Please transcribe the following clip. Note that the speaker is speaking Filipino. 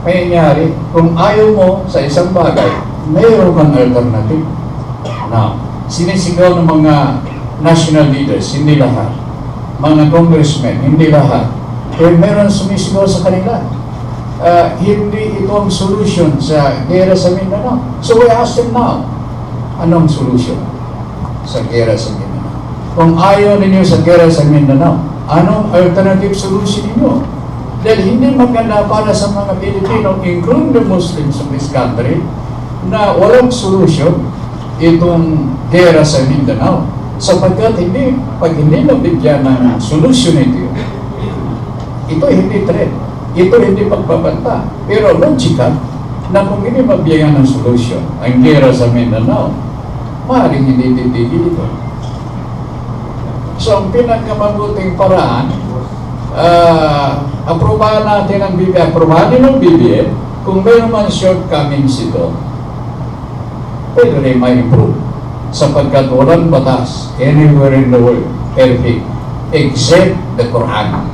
Mayayari, kung ayaw mo sa isang bagay, mayroon kang alternative. Now, sinisigaw ng mga national leaders, hindi lahat. Mga congressmen, hindi lahat. Kaya meron sumisigaw sa kanila. Hindi ito ang solution sa gera sa Mindanao. So we ask them now, anong solution sa gera sa Mindanao? Kung ayaw ninyo sa gera sa Mindanao, anong alternative solution ninyo? Dahil hindi maganda para sa mga Pilipino, including the Muslims of this country, na walang solution itong gera sa Mindanao. Sapagkat pag hindi nabigyan ng solution ito hindi threat. Ito hindi pagbabanta. Pero logical na kung hindi mabigyan ng solution ang gera sa Mindanao, maaaring hindi titigil ito. So ang pinakamabuting paraan, aprobahan natin ang BBM, aprobahan din ng BBM, kung mayroon man shortcomings ito, pwede rin may improve. Sapagkat walang batas anywhere in the world perfect except the Quran.